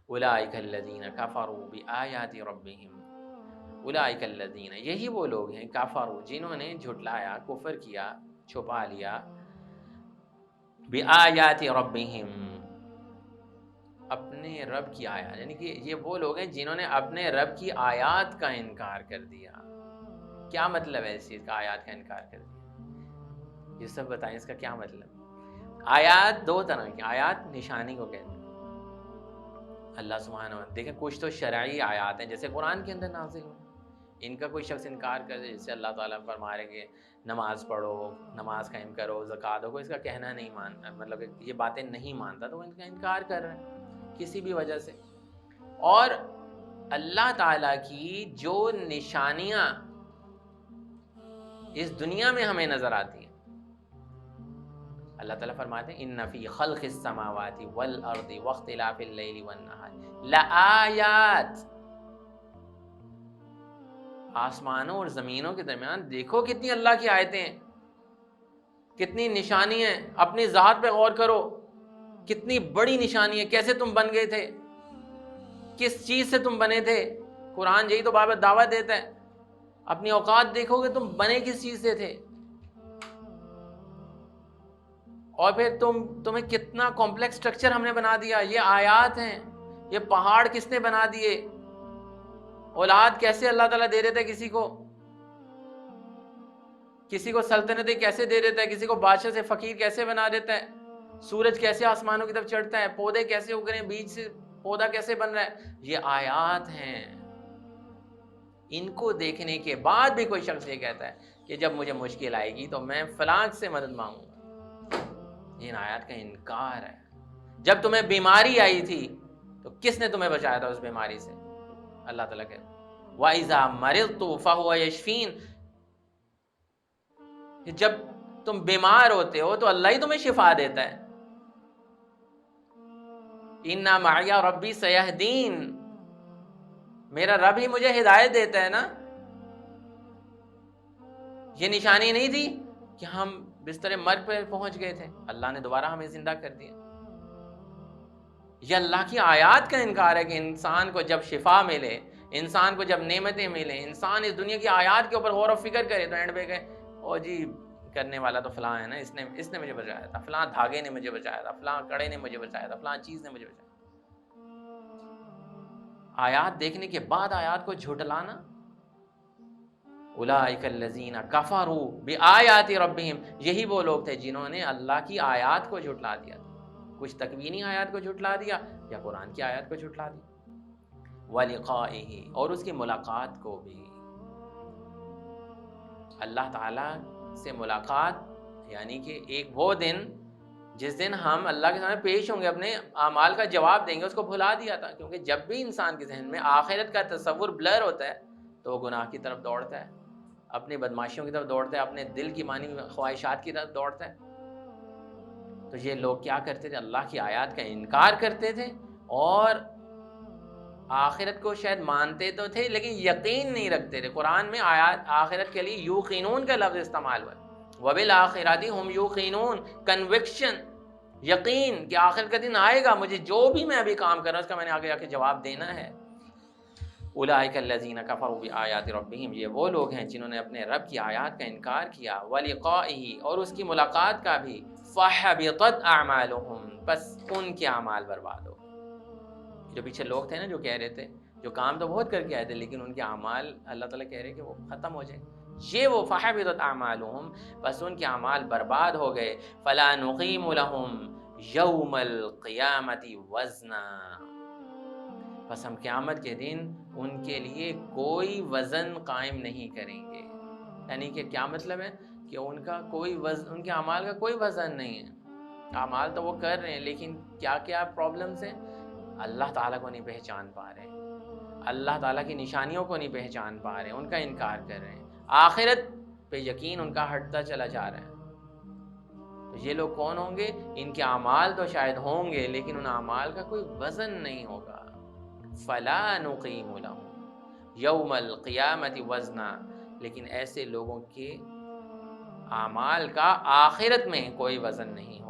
اولئک الذین کفروا بآیات ربہم، اولئک الذین، یہی وہ لوگ ہیں، کفروا، جنہوں نے جھٹلایا، کفر کیا، چھپا لیا، بآیات ربہم، اپنے رب کی آیات، یعنی کہ یہ وہ لوگ ہیں جنہوں نے اپنے رب کی آیات کا انکار کر دیا۔ کیا مطلب ہے اس چیز کا، آیات کا انکار کر دیا؟ یہ سب بتائیں اس کا کیا مطلب۔ آیات دو طرح کی، آیات نشانی کو کہتے ہیں۔ اللہ سبحانہ وتعالی، دیکھیں کچھ تو شرعی آیات ہیں جیسے قرآن کے اندر نازل ہوئے، ان کا کوئی شخص انکار کر دے، جیسے اللہ تعالیٰ فرما رہے کہ نماز پڑھو، نماز قائم کرو، زکوٰۃ دو، کوئی اس کا کہنا نہیں مانتا، مطلب کہ یہ باتیں نہیں مانتا تو وہ ان کا انکار کر رہے ہیں کسی بھی وجہ سے۔ اور اللہ تعالیٰ کی جو نشانیاں اس دنیا میں ہمیں نظر آتی ہیں، اللہ تعالیٰ فرماتے ہیں ان فی خلق السماوات والارض واختلاف اللیل والنہار لآیات، آسمانوں اور زمینوں کے درمیان دیکھو کتنی اللہ کی آیتیں ہیں، کتنی نشانی ہیں، اپنی ذات پہ غور کرو، کتنی بڑی نشانی ہے، کیسے تم بن گئے تھے، کس چیز سے تم بنے تھے۔ قرآن یہی تو باب دعوت دیتا ہے، اپنی اوقات دیکھو کہ تم بنے کس چیز سے تھے، اور پھر تمہیں کتنا کمپلیکس سٹرکچر ہم نے بنا دیا، یہ آیات ہیں۔ یہ پہاڑ کس نے بنا دیے، اولاد کیسے اللہ تعالیٰ دے دیتا ہے کسی کو سلطنتیں کیسے دے دیتا ہے، کسی کو بادشاہ سے فقیر کیسے بنا دیتا ہے، سورج کیسے آسمانوں کی طرف چڑھتا ہے، پودے کیسے اگ رہے ہیں، بیج سے پودا کیسے بن رہا ہے، یہ آیات ہیں۔ ان کو دیکھنے کے بعد بھی کوئی شخص یہ کہتا ہے کہ جب مجھے مشکل آئے گی تو میں فلاں سے مدد مانگوں گا، یہ ان آیات کا انکار ہے۔ جب تمہیں بیماری آئی تھی تو کس نے تمہیں بچایا تھا اس بیماری سے؟ اللہ تعالیٰ کہتا ہے وَإِذَا مَرِضْتُ فَهُوَ يَشْفِينِ، جب تم بیمار ہوتے ہو تو اللہ ہی تمہیں شفا دیتا ہے۔ اِنَّ مَعِيَ رَبِّي سَيَهْدِينِ، میرا رب ہی مجھے ہدایت دیتا ہے نا۔ یہ نشانی نہیں تھی کہ ہم بستر مرگ پہ پہنچ گئے تھے، اللہ نے دوبارہ ہمیں زندہ کر دیا۔ یہ اللہ کی آیات کا انکار ہے کہ انسان کو جب شفا ملے، انسان کو جب نعمتیں ملیں، انسان اس دنیا کی آیات کے اوپر غور و فکر کرے تو اینڈ پہ کہے او جی کرنے والا تو فلاں ہے نا، اس نے مجھے بچایا تھا، فلاں دھاگے نے مجھے بچایا تھا، فلاں کڑے نے مجھے بچایا تھا، فلاں چیز نے مجھے بچایا۔ آیات دیکھنے کے بعد آیات کو جھٹلانا، اولئک الذین کفروا بآیات ربہم، یہی وہ لوگ تھے جنہوں نے اللہ کی آیات کو جھٹلا دیا تھا، کچھ تکوینی آیات کو جھٹلا دیا یا قرآن کی آیات کو جھٹلا دیا، ولقائہ، اور اس کی ملاقات کو بھی۔ اللہ تعالیٰ سے ملاقات یعنی کہ ایک وہ دن جس دن ہم اللہ کے سامنے پیش ہوں گے، اپنے اعمال کا جواب دیں گے، اس کو بھلا دیا تھا، کیونکہ جب بھی انسان کے ذہن میں آخرت کا تصور بلر ہوتا ہے تو وہ گناہ کی طرف دوڑتا ہے، اپنی بدماشیوں کی طرف دوڑتا ہے، اپنے دل کی مانی خواہشات کی طرف دوڑتا ہے۔ تو یہ لوگ کیا کرتے تھے، اللہ کی آیات کا انکار کرتے تھے، اور آخرت کو شاید مانتے تو تھے لیکن یقین نہیں رکھتے تھے۔ قرآن میں آیات آخرت کے لیے یوقنون کا لفظ استعمال ہوا ہے، وبالآخرۃ ہم یوقنون، کنوکشن، یقین کہ آخرت کا دن آئے گا، مجھے جو بھی میں ابھی کام کر رہا ہوں اس کا میں نے آگے جا کے جواب دینا ہے۔ اولئک الذین کفروا بآیات ربہم، یہ وہ لوگ ہیں جنہوں نے اپنے رب کی آیات کا انکار کیا، ولقائہ، اور اس کی ملاقات کا بھی، فحبطت اعمالہم، بس ان کے اعمال برباد ہو۔ جو پیچھے لوگ تھے نا جو کہہ رہے تھے، جو کام تو بہت کر کے آئے تھے لیکن ان کے اعمال اللہ تعالیٰ کہہ رہے کہ وہ ختم ہو جائیں، یہ وہ فحبطت اعمالہم، بس ان کے اعمال برباد ہو گئے، فلا نقیم لہم یوم القیامت وزنا، بس ہم قیامت کے دن ان کے لیے کوئی وزن قائم نہیں کریں گے۔ یعنی کہ کیا مطلب ہے کہ ان کا کوئی وزن، ان کے اعمال کا کوئی وزن نہیں ہے، اعمال تو وہ کر رہے ہیں لیکن کیا کیا پرابلمز ہیں، اللہ تعالیٰ کو نہیں پہچان پا رہے، اللہ تعالیٰ کی نشانیوں کو نہیں پہچان پا رہے، ان کا انکار کر رہے ہیں، آخرت پہ یقین ان کا ہٹتا چلا جا رہا ہے۔ تو یہ لوگ کون ہوں گے؟ ان کے اعمال تو شاید ہوں گے لیکن ان اعمال کا کوئی وزن نہیں ہوگا۔ فلا نقیم لہم یوم القیامت وزنا، لیکن ایسے لوگوں کے اعمال کا آخرت میں کوئی وزن نہیں ہوگا۔